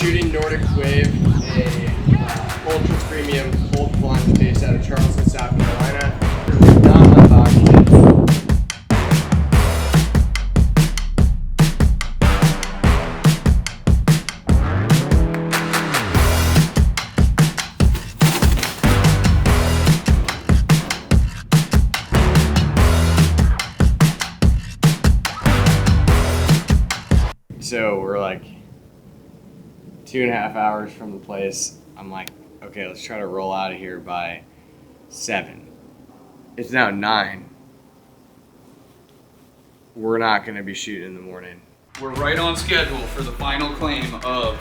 shooting Nordic Wave, a ultra premium cold plunge based out of Charleston, South Carolina. Not my box shit. So we're like 2.5 hours from the place. I'm like, okay, let's try to roll out of here by 7. It's now 9. We're not gonna be shooting in the morning. We're right on schedule for the final claim of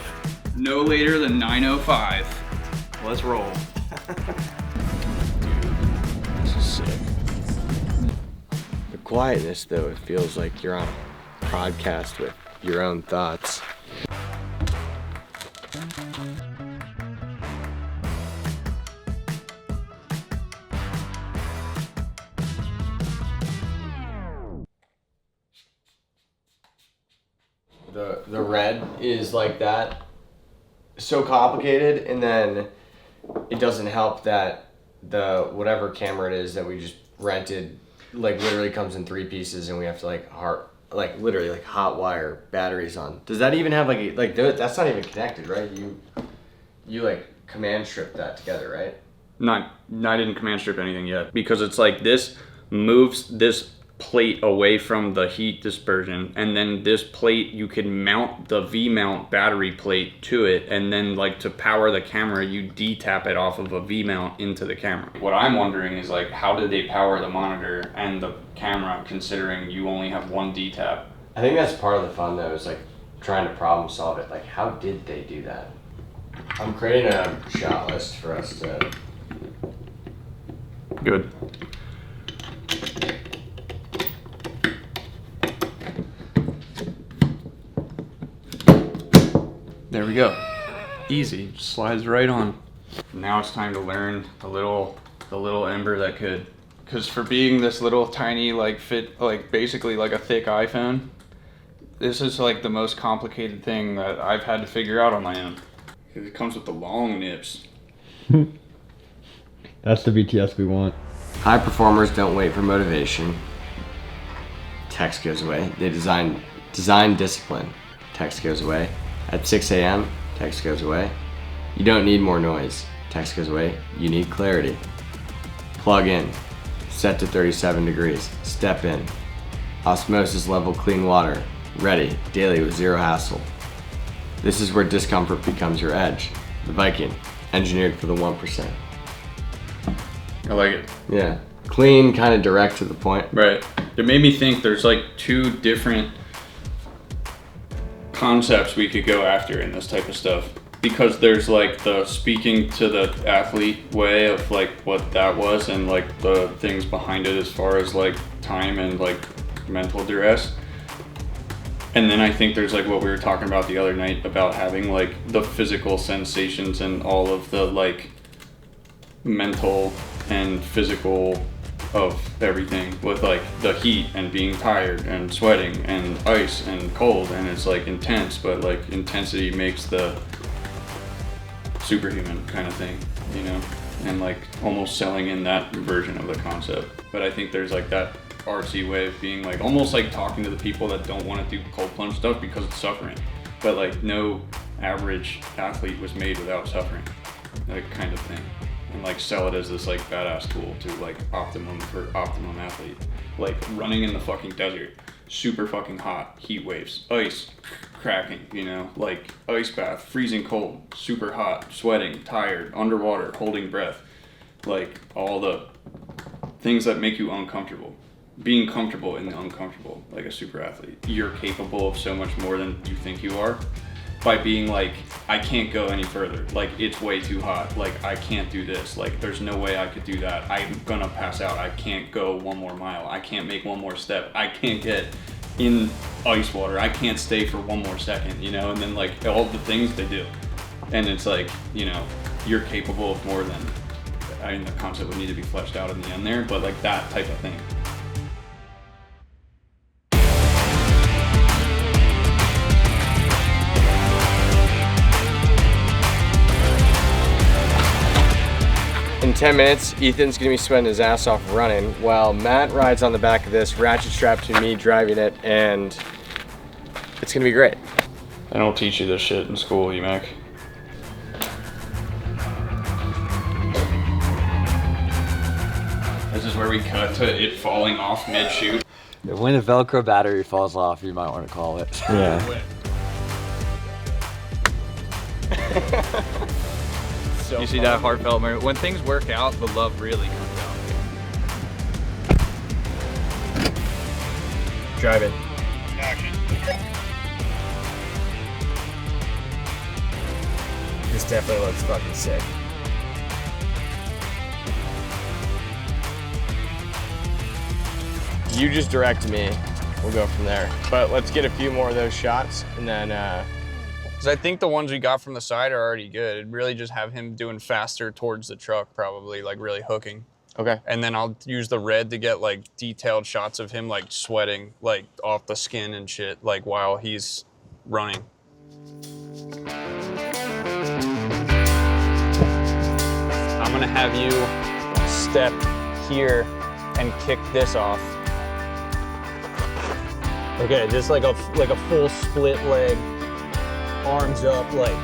no later than 9:05. Let's roll. This is sick. The quietness though, it feels like you're on a podcast with your own thoughts. The red is like that, so complicated, and then it doesn't help that the whatever camera it is that we just rented like literally comes in 3 pieces, and we have to literally hot wire batteries on. Does that even have that's not even connected, right? You like command strip that together, right? I didn't command strip anything yet, because it's like this moves this plate away from the heat dispersion, and then this plate you can mount the V-mount battery plate to it, and then like to power the camera you D-tap it off of a V-mount into the camera. What I'm wondering is like, how did they power the monitor and the camera considering you only have one D-tap? I think that's part of the fun though, is like trying to problem solve it. Like, how did they do that? I'm creating a shot list for us to... Good. There we go. Easy, just slides right on. Now it's time to learn the little Ember that could. Because for being this little tiny, basically like a thick iPhone, this is like the most complicated thing that I've had to figure out on my own. It comes with the long nips. That's the BTS we want. High performers don't wait for motivation. Text goes away. They design discipline. Text goes away. At 6 a.m., text goes away. You don't need more noise. Text goes away. You need clarity. Plug in. Set to 37 degrees. Step in. Osmosis level clean water. Ready. Daily with zero hassle. This is where discomfort becomes your edge. The Viking. Engineered for the 1%. I like it. Yeah. Clean, kind of direct to the point. Right. It made me think there's like 2 different concepts we could go after in this type of stuff, because there's like the speaking to the athlete way of like what that was, and like the things behind it as far as like time and like mental duress. And then I think there's like what we were talking about the other night about having like the physical sensations and all of the like mental and physical of everything, with like the heat and being tired and sweating and ice and cold, and it's like intense, but like intensity makes the superhuman kind of thing, you know, and like almost selling in that version of the concept. But I think there's like that artsy way of being like almost like talking to the people that don't want to do cold plunge stuff because it's suffering, but like no average athlete was made without suffering, like kind of thing. And like sell it as this like badass tool to like optimum athlete. Like running in the fucking desert, super fucking hot, heat waves, ice cracking, you know, like ice bath, freezing cold, super hot, sweating, tired, underwater, holding breath, like all the things that make you uncomfortable. Being comfortable in the uncomfortable, like a super athlete. You're capable of so much more than you think you are, by being like, I can't go any further. Like, it's way too hot. Like, I can't do this. Like, there's no way I could do that. I'm gonna pass out. I can't go 1 more mile. I can't make 1 more step. I can't get in ice water. I can't stay for 1 more second, you know? And then like all the things they do. And it's like, you know, you're capable of more than, I mean, the concept would need to be fleshed out in the end there, but like that type of thing. in 10 minutes, Ethan's gonna be sweating his ass off running while Matt rides on the back of this, ratchet strapped to me driving it, and it's gonna be great. They don't teach you this shit in school, Emac. This is where we cut to it falling off mid-shoot. When a Velcro battery falls off, you might want to call it. Yeah. So you see that heartfelt moment? When things work out, the love really comes out. Drive it. Action. This definitely looks fucking sick. You just direct me. We'll go from there. But let's get a few more of those shots and then Because I think the ones we got from the side are already good. It'd really just have him doing faster towards the truck, probably, like really hooking. okay. And then I'll use the red to get like detailed shots of him like sweating like off the skin and shit, like while he's running. I'm gonna have you step here and kick this off. Okay, just like a full split leg, arms up, like.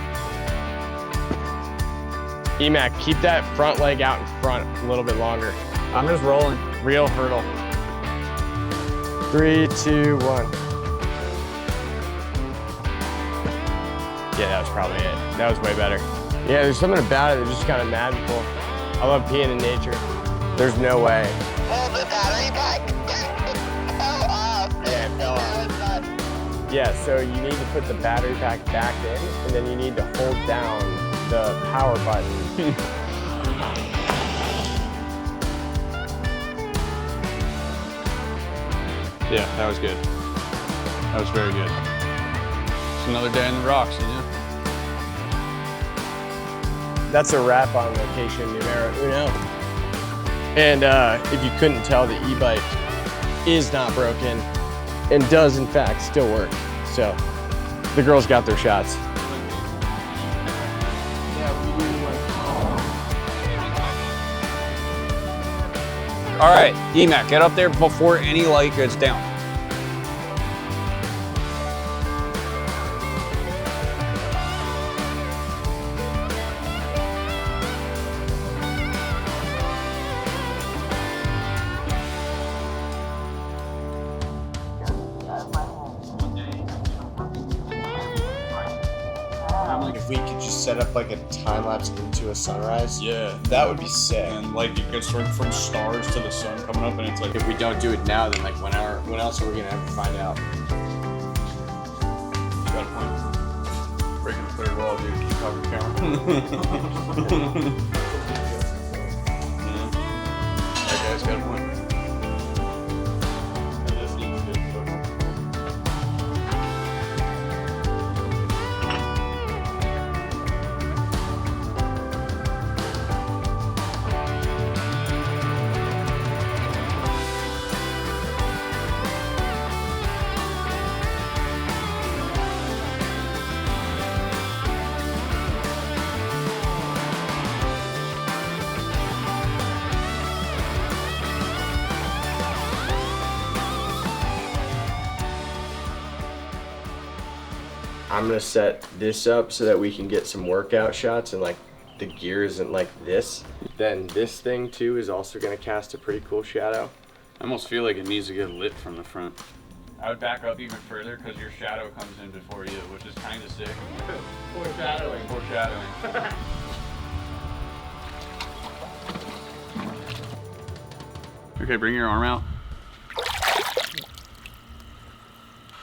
Emac, keep that front leg out in front a little bit longer. I'm just rolling. Real hurdle. 3, 2, 1. Yeah, that was probably it. That was way better. Yeah, there's something about it that's just kind of magical. I love peeing in nature. There's no way. Hold the battery back. Fell off. Yeah, it fell off. Yeah, so you need to put the battery pack back in, and then you need to hold down the power button. Yeah, that was good. That was very good. It's another day in the rocks, you know? That's a wrap on location numero uno. And if you couldn't tell, the e-bike is not broken and does in fact still work. So the girls got their shots. All right, Emac, get up there before any light gets down. If we could just set up like a time lapse into a sunrise, Yeah. that would be sick. And like it goes from stars to the sun coming up, and it's like If we don't do it now, then like when else are we gonna ever find out? you got a point. Breaking the third wall, dude. Keep talking camera. Yeah. That guy's got a point. I'm gonna set this up so that we can get some workout shots and like the gear isn't like this. Then this thing too is also gonna cast a pretty cool shadow. I almost feel like it needs to get lit from the front. I would back up even further because your shadow comes in before you, which is kind of sick. Foreshadowing. Foreshadowing. Okay, bring your arm out.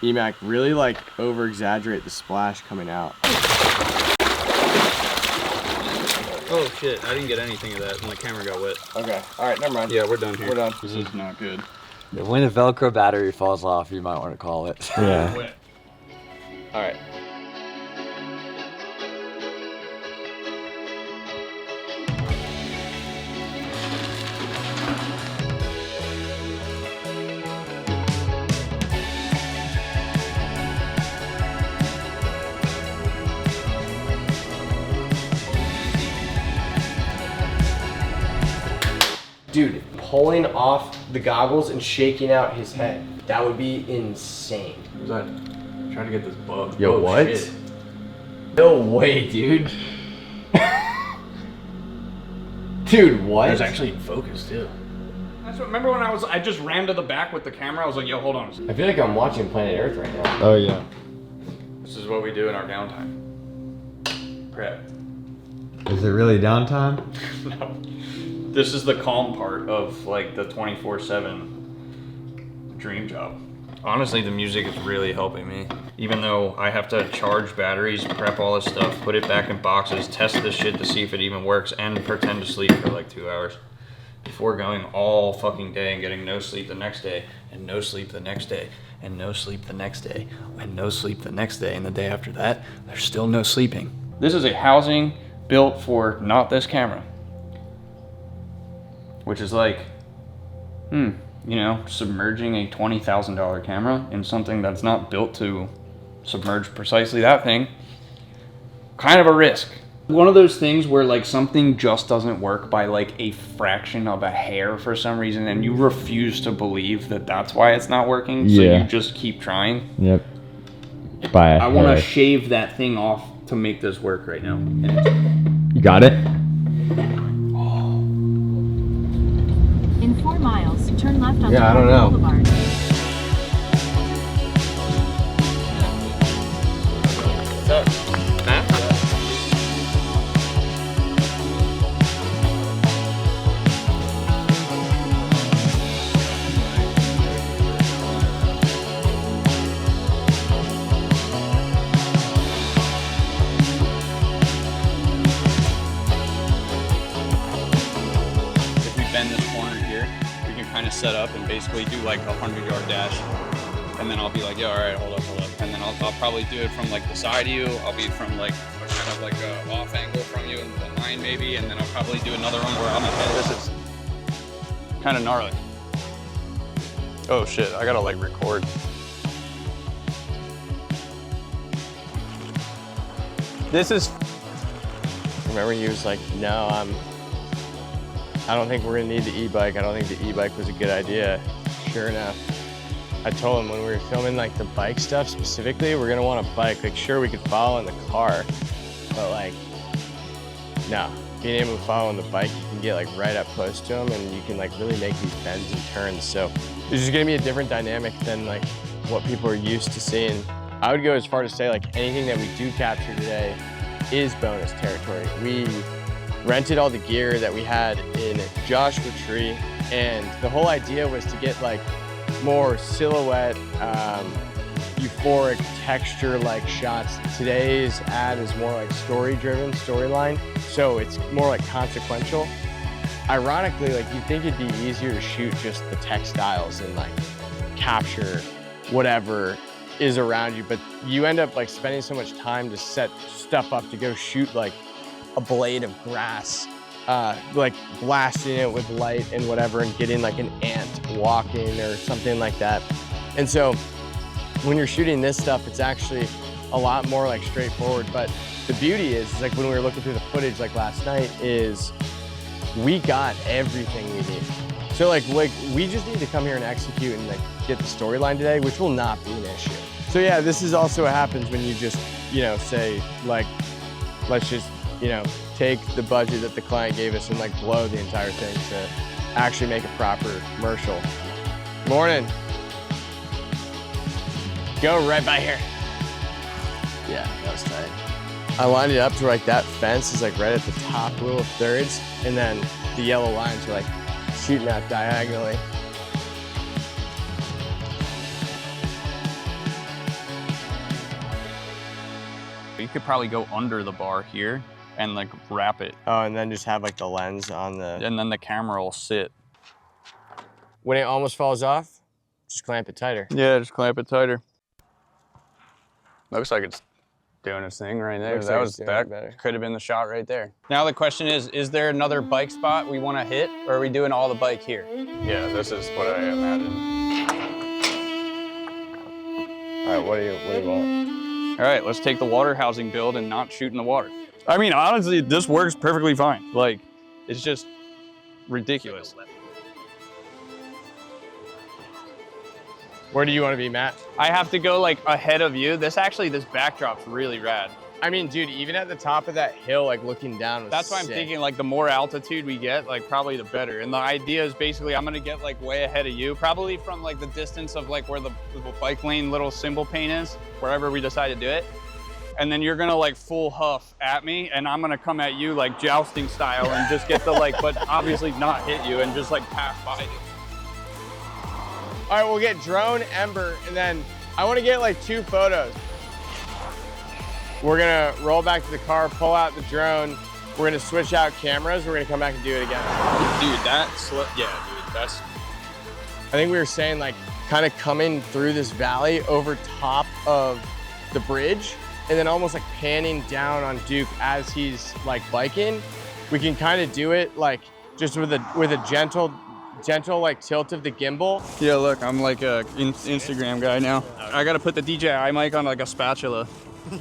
Emac, really like over exaggerate the splash coming out. Oh shit, I didn't get anything of that and the camera got wet. Okay, alright, never mind. Yeah, we're done here. We're done. This is not good. When a Velcro battery falls off, you might want to call it. Yeah. Wet. Alright. pulling off the goggles and shaking out his head. That would be insane. Who's that? I'm trying to get this bug. Yo, Oh, what? shit. No way, dude. Dude, what? It was actually in focus too. That's what, remember when I just ran to the back with the camera? I was like, yo, hold on a second. I feel like I'm watching Planet Earth right now. Oh yeah. This is what we do in our downtime. Prep. Is it really downtime? No. This is the calm part of like the 24/7 dream job. Honestly, the music is really helping me. Even though I have to charge batteries, prep all this stuff, put it back in boxes, test this shit to see if it even works, and pretend to sleep for like 2 hours. Before going all fucking day and getting no sleep the next day, and no sleep the next day, and no sleep the next day, and no sleep the next day, and the day after that, there's still no sleeping. This is a housing built for not this camera. Which is like, you know, submerging a $20,000 camera in something that's not built to submerge precisely that thing. Kind of a risk. One of those things where like something just doesn't work by like a fraction of a hair for some reason, and you refuse to believe that that's why it's not working, so Yeah. you just keep trying. Yep. By a I want to hair. shave that thing off to make this work right now. You got it? In 4 miles, turn left on Yeah, I don't know. Boulevard. If we bend this corner here, we can kind of set up and basically do like a 100-yard dash. And then I'll be like, yo, all right, hold up. And then I'll probably do it from like the side of you. I'll be from like a kind of like a off angle from you and behind maybe. And then I'll probably do another one where I'm ahead. This is kind of gnarly. Oh shit, I gotta like record. This is, Remember he was like, no, I don't think we're gonna need the e-bike. I don't think the e-bike was a good idea. Sure enough, I told him when we were filming like the bike stuff specifically, we're gonna want a bike. Like sure, we could follow in the car, but like, no. Being able to follow on the bike, you can get like right up close to them and you can like really make these bends and turns. So it's just gonna be a different dynamic than like what people are used to seeing. I would go as far to say like anything that we do capture today is bonus territory. We rented all the gear that we had in Joshua Tree, and the whole idea was to get like more silhouette, euphoric texture like shots. Today's ad is more like storyline, so it's more like consequential. Ironically, like you'd think it'd be easier to shoot just the textiles and like capture whatever is around you, but you end up like spending so much time to set stuff up to go shoot like a blade of grass, like blasting it with light and whatever and getting like an ant walking or something like that. And so when you're shooting this stuff, it's actually a lot more like straightforward. But the beauty is like when we were looking through the footage like last night is we got everything we need. So like we just need to come here and execute and like get the storyline today, which will not be an issue. So yeah, this is also what happens when you just, you know, say like, let's just, you know, take the budget that the client gave us and like blow the entire thing to actually make a proper commercial. Morning. Go right by here. Yeah, that was tight. I lined it up to like that fence is like right at the top little thirds, and then the yellow lines are like shooting out diagonally. you could probably go under the bar here and like wrap it. Oh, and then just have like the lens on the... And then the camera will sit. When it almost falls off, just clamp it tighter. Yeah, just clamp it tighter. Looks like it's doing its thing right there. Looks That like was it's doing that it better. could have been the shot right there. Now the question is there another bike spot we want to hit, or are we doing all the bike here? Yeah, this is what I imagine. All right, what do you want? All right, let's take the water housing build and not shoot in the water. I mean, honestly, this works perfectly fine. Like, it's just ridiculous. Where do you want to be, Matt? I have to go like ahead of you. This backdrop's really rad. I mean, dude, even at the top of that hill, like looking down was That's why I'm sick. thinking like the more altitude we get, like probably the better. And the idea is basically I'm gonna get like way ahead of you, probably from like the distance of like where the bike lane little symbol paint is, wherever we decide to do it. And then you're gonna like full huff at me, and I'm gonna come at you like jousting style and just get the like, but obviously not hit you and just like pass by you. All right, we'll get drone, Ember, and then I want to get like 2 photos. We're gonna roll back to the car, pull out the drone. We're gonna switch out cameras. We're gonna come back and do it again. Dude, that's I think we were saying like kind of coming through this valley over top of the bridge and then almost like panning down on Duke as he's like biking. We can kind of do it like just with a gentle like tilt of the gimbal. Yeah, look, I'm like a Instagram guy now. I gotta put the DJI mic on like a spatula.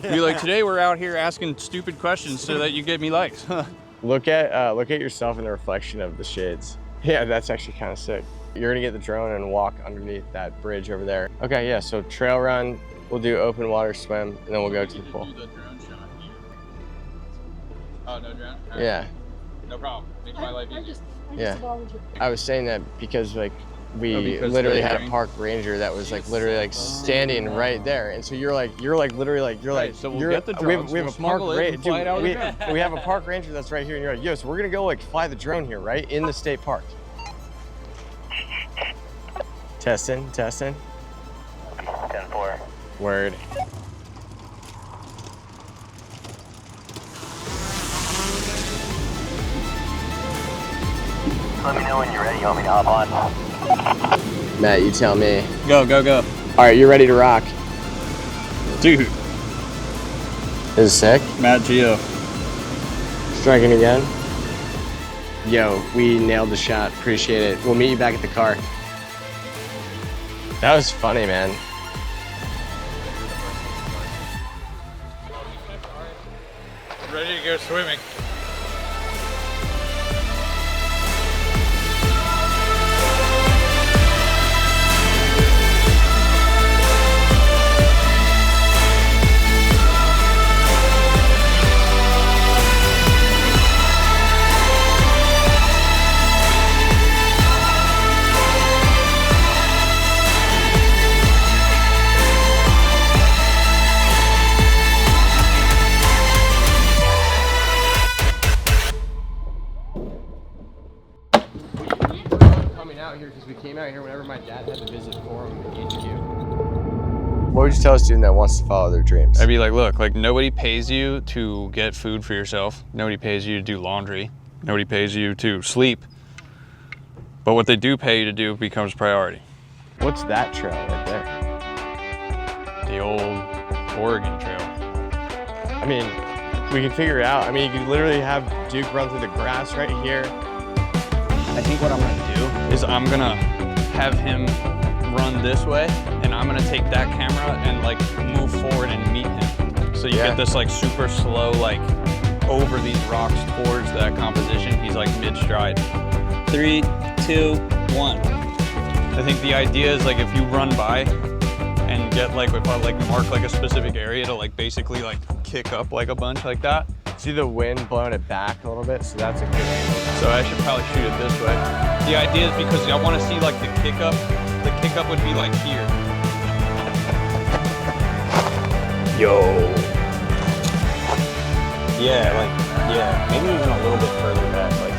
Be like, today we're out here asking stupid questions so that you get me likes. Look at yourself in the reflection of the shades. Yeah, that's actually kind of sick. You're gonna get the drone and walk underneath that bridge over there. Okay, yeah, so trail run, we'll do open water swim, and then we'll go to the pool. Oh, no drone? Right. Yeah. No problem. Makes my life easier. Yeah. I was saying that because like we because literally they're had a green? park ranger that was like literally like standing right there, and so you're literally like So we'll you're, get the drones, we have we'll a park smuggle it and fly it out of the drone. we have a park ranger that's right here, and you're like, yo, so we're gonna go like fly the drone here, right in the state park. Testing. 10-4. Word. Let me know when you're ready. You want me to hop on? Matt, you tell me. Go. All right, you ready to rock? Dude, This is sick. Matt Geo. Striking again. Yo, we nailed the shot. Appreciate it. We'll meet you back at the car. That was funny, man. Ready to go swimming. Coming out here because we came out here whenever my dad had to visit Forum in HQ. What would you tell a student that wants to follow their dreams? I'd be like, look, like nobody pays you to get food for yourself. Nobody pays you to do laundry. Nobody pays you to sleep. But what they do pay you to do becomes priority. What's that trail right there? The old Oregon Trail. I mean, we can figure it out. I mean, you could literally have Duke run through the grass right here. I think what I'm gonna do is I'm gonna have him run this way, and I'm gonna take that camera and like move forward and meet him. So you get this like super slow, like over these rocks towards that composition. He's like mid-stride. 3, 2, 1. I think the idea is like if you run by and get like, if I like mark like a specific area to like basically like kick up like a bunch like that. See the wind blowing it back a little bit, so that's a good angle. So I should probably shoot it this way. The idea is because I want to see like the kick up. The kick up would be like here. Yo. Yeah, maybe even a little bit further back, like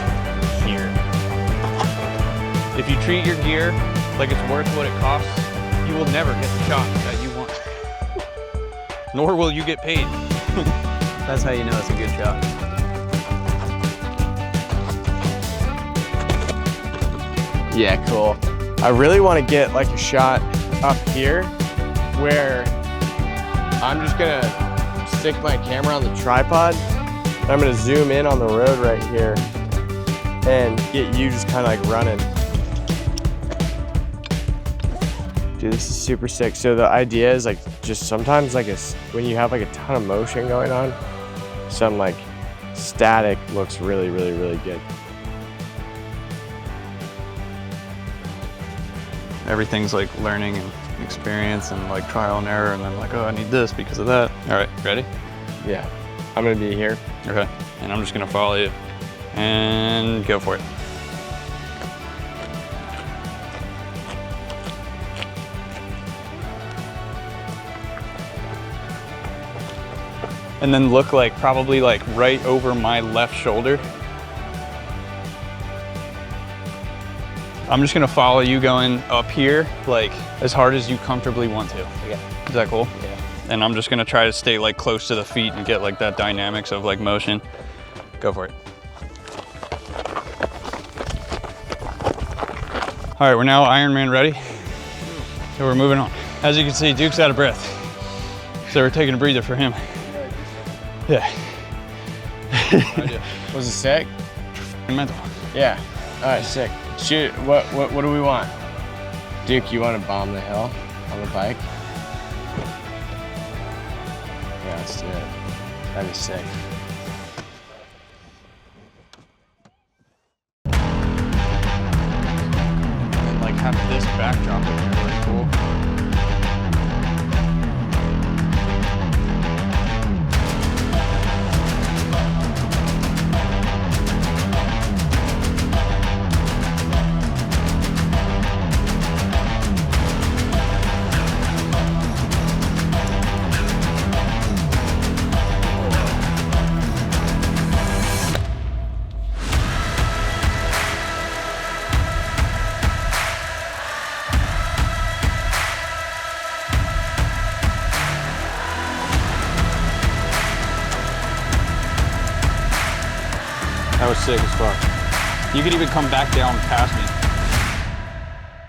here. If you treat your gear like it's worth what it costs, you will never get the shot that you want. Nor will you get paid. That's how you know it's a good shot. Yeah, cool. I really want to get like a shot up here where I'm just gonna stick my camera on the tripod. And I'm gonna zoom in on the road right here and get you just kind of like running. Dude, this is super sick. So the idea is like just sometimes like when you have like a ton of motion going on, some like static looks really, really, really good. Everything's like learning and experience and like trial and error, and then like, oh, I need this because of that. All right, ready? Yeah. I'm gonna be here. Okay, and I'm just gonna follow you and go for it. And then look like probably like right over my left shoulder. I'm just gonna follow you going up here, like as hard as you comfortably want to. Yeah. Is that cool? Yeah. And I'm just gonna try to stay like close to the feet and get like that dynamics of like motion. Go for it. All right, we're now Ironman ready. So we're moving on. As you can see, Duke's out of breath. So we're taking a breather for him. Yeah. Was it sick? Mental. Yeah. All right, sick. Shoot, what do we want? Duke, you want to bomb the hill on the bike? Yeah, let's do it. That'd be sick. And like have this backdrop would be really cool. That was sick as fuck. You could even come back down past me.